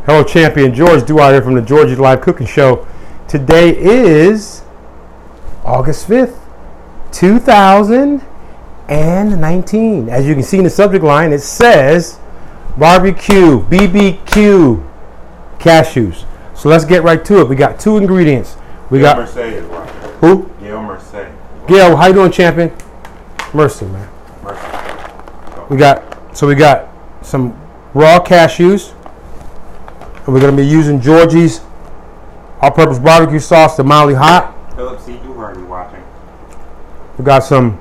Hello, champion George Duarte here from the Georgia Live Cooking Show. Today is August 5th, 2019. As you can see in the subject line, it says BBQ Cashews. So let's get right to it. We got two ingredients. We got Mercedes. who? Gail Mercedes. Gail, how you doing, champion? Mercy, man. Mercy. We got some raw cashews. And we're going to be using Georgie's all-purpose barbecue sauce, the mildly hot. Philip C. Duhardy watching. We got some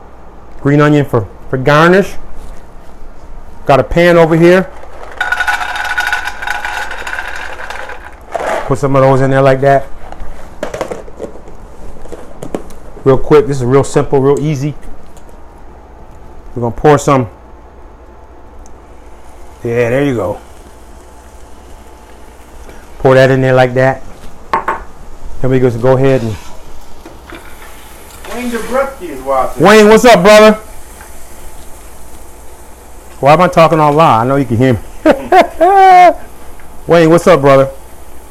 green onion for garnish. Got a pan over here. Put some of those in there like that. Real quick. This is real simple, real easy. We're going to pour some. Yeah, there you go. Pour that in there like that. Then we just go ahead and. Wayne DeBrusky is watching. Wayne, what's up, brother? Why am I talking all loud? I know you can hear me. Wayne, what's up, brother?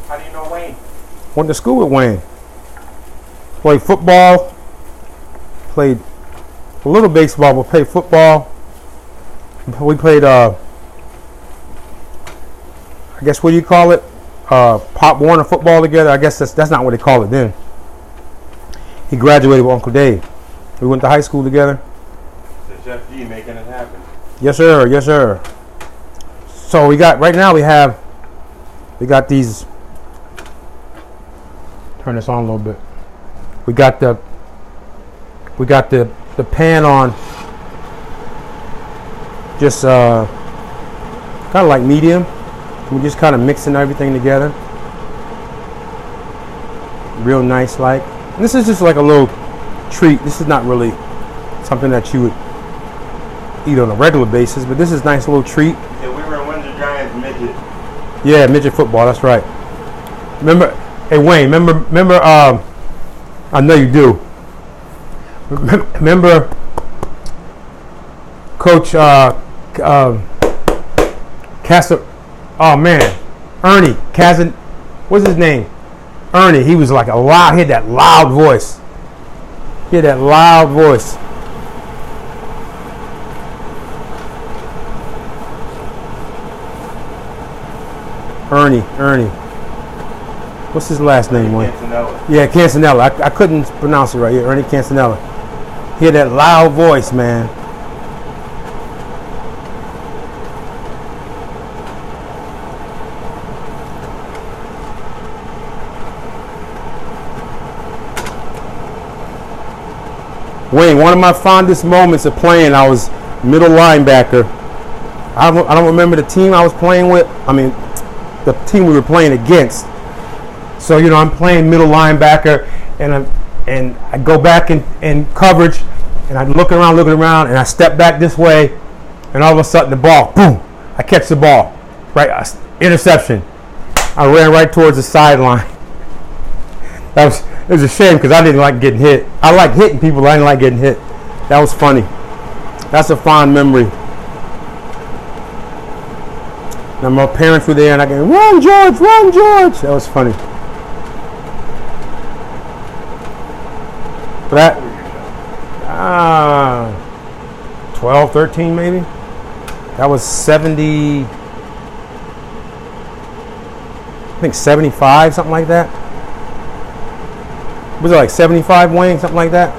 How do you know Wayne? Went to school with Wayne. Played football. Played a little baseball, but played football. We played, I guess, what do you call it? Pop Warner football together. I guess that's not what they call it then. He graduated with Uncle Dave. We went to high school together. The Chef G making it happen. Yes, sir. Yes, sir. So we got right now. We got these. Turn this on a little bit. We got the pan on. Just kind of like medium. We're just kind of mixing everything together. Real nice like. And this is just like a little treat. This is not really something that you would eat on a regular basis, but this is a nice little treat. Yeah, we were in Windsor Giants midget. Yeah, midget football, that's right. Remember, hey Wayne, remember I know you do. Remember Coach Castle. Oh man, Ernie Kazan, what's his name? Ernie. He was like he had that loud voice. Ernie. What's his last name, Wayne? Cancinella. Yeah, Cancinella. I couldn't pronounce it right here. Ernie Cancinella. He had that loud voice, man. Wayne, one of my fondest moments of playing, I was middle linebacker. I don't remember the team I was playing with. I mean, the team we were playing against. So, I'm playing middle linebacker, and I go back in coverage, and I look around, and I step back this way, and all of a sudden the ball, boom! I catch the ball, right? Interception. I ran right towards the sideline. It was a shame because I didn't like getting hit. I like hitting people, but I didn't like getting hit. That was funny. That's a fond memory. Now my parents were there and I go, run George! That was funny. But 12, 13 maybe. That was 70, I think 75, something like that. Was it like 75, Wayne? Something like that?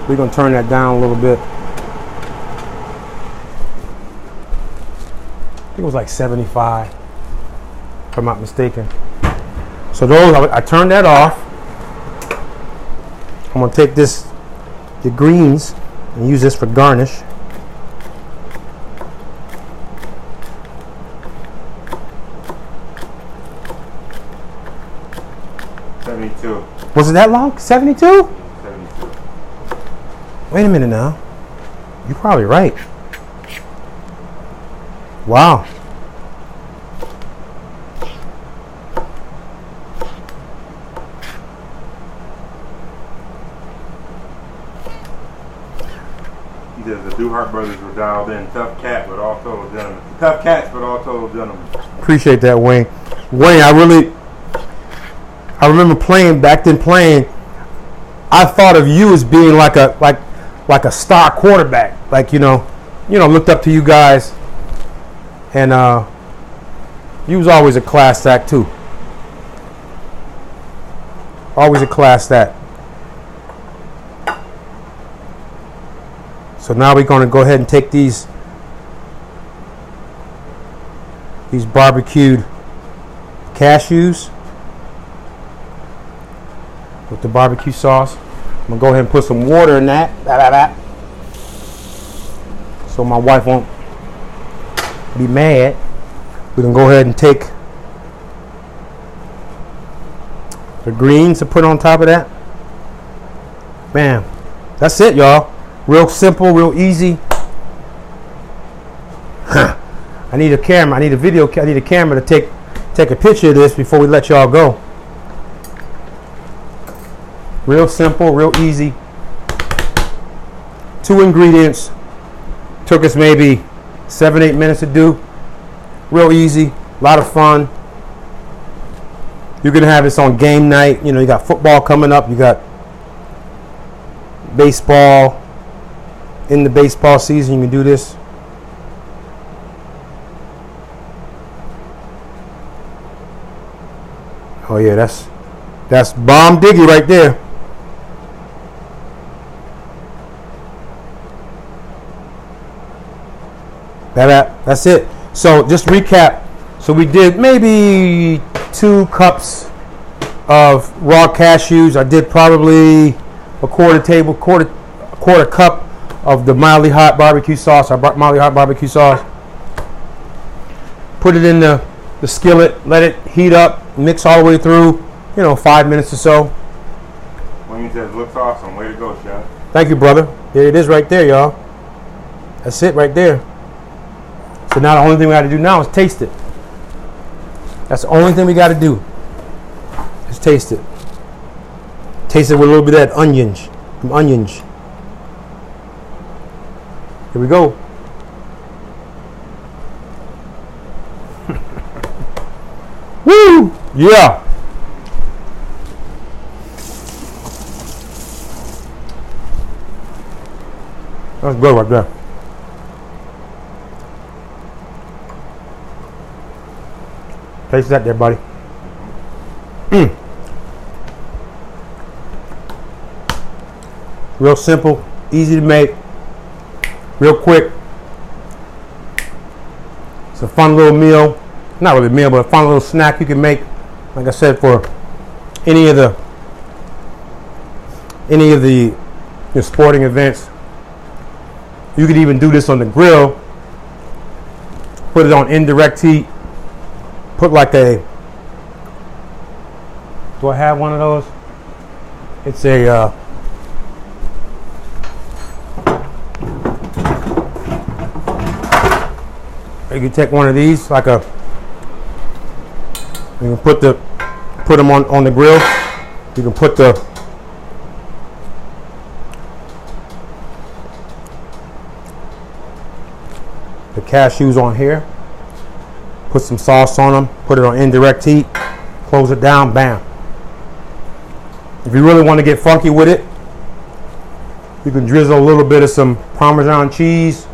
We're going to turn that down a little bit. I think it was like 75, if I'm not mistaken. So those, I turned that off. I'm going to take the greens, and use this for garnish. Was it that long? 72? 72. Wait a minute now. You're probably right. Wow. He says the Duhart brothers were dialed in. Tough cats, but all total gentlemen. appreciate that, Wayne. Wayne, I remember playing back then. I thought of you as being like a star quarterback, like looked up to you guys, and you was always a class act too. Always a class act. So now we're going to go ahead and take these barbecued cashews with the barbecue sauce. I'm going to go ahead and put some water in that. So my wife won't be mad. We can go ahead and take the greens to put on top of that. Bam. That's it, y'all. Real simple, real easy. I need a camera. I need a video. I need a camera to take a picture of this before we let y'all go. Real simple, real easy. 2 ingredients. Took us maybe 7-8 minutes to do. Real easy. A lot of fun. You're gonna have this on game night. You got football coming up. You got baseball. In the baseball season, you can do this. Oh yeah, that's bomb diggy right there. That's it. So just recap. So we did maybe 2 cups of raw cashews. I did probably a quarter cup of the mildly hot barbecue sauce. Mildly hot barbecue sauce. Put it in the skillet. Let it heat up. Mix all the way through. 5 minutes or so. When you said looks awesome, way to go, chef. Thank you, brother. There it is, right there, y'all. That's it, right there. So now the only thing we got to do now is taste it. That's the only thing we got to do. Just taste it. Taste it with a little bit of that onions. Some onions. Here we go. Woo! Yeah. That's good right there. Taste that there, buddy. Real simple, easy to make, real quick. It's a fun little meal. Not really a meal, but a fun little snack you can make. Like I said, for any of the sporting events. You could even do this on the grill. Put it on indirect heat. Put like a, do I have one of those? It's a, you can take one of these, like a, you can put them on the grill. You can put the cashews on here. Put some sauce on them, put it on indirect heat, close it down, bam. If you really want to get funky with it, you can drizzle a little bit of some Parmesan cheese.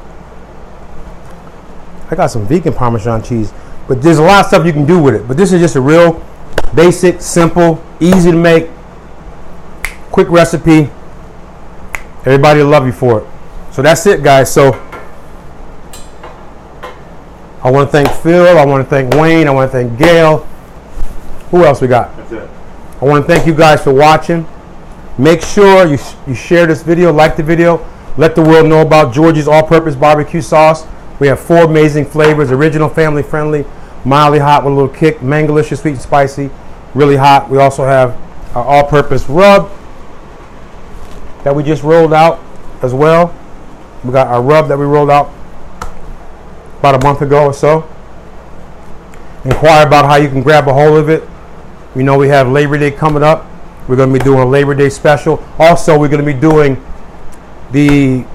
I got some vegan Parmesan cheese, but there's a lot of stuff you can do with it. But this is just a real basic, simple, easy to make, quick recipe. Everybody will love you for it. So that's it, guys. So I want to thank Phil. I want to thank Wayne. I want to thank Gail. Who else we got? That's it. I want to thank you guys for watching. Make sure you share this video, like the video. Let the world know about George's all-purpose barbecue sauce. We have 4 amazing flavors: original, family friendly, mildly hot with a little kick, mangalicious, sweet and spicy, really hot. We also have our all-purpose rub that we just rolled out as well. We got our rub that we rolled out about a month ago or so. Inquire about how you can grab a hold of it. We know we have Labor Day coming up. We're going to be doing a Labor Day special. Also, we're going to be doing the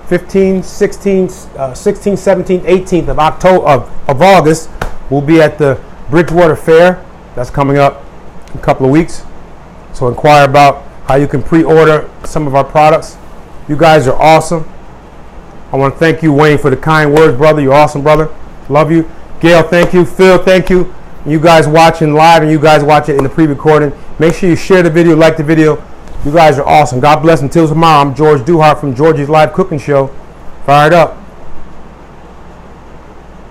15, 16, 16, 17, 18th of October of August, we'll be at the Bridgewater Fair. That's coming up in a couple of weeks. So inquire about how you can pre-order some of our products. You guys are awesome. I want to thank you, Wayne, for the kind words, brother. You're awesome, brother. Love you. Gail, thank you. Phil, thank you. You guys watching live and you guys watching in the pre-recording. Make sure you share the video, like the video. You guys are awesome. God bless. Until tomorrow, I'm George Duhart from Georgie's Live Cooking Show. Fired up.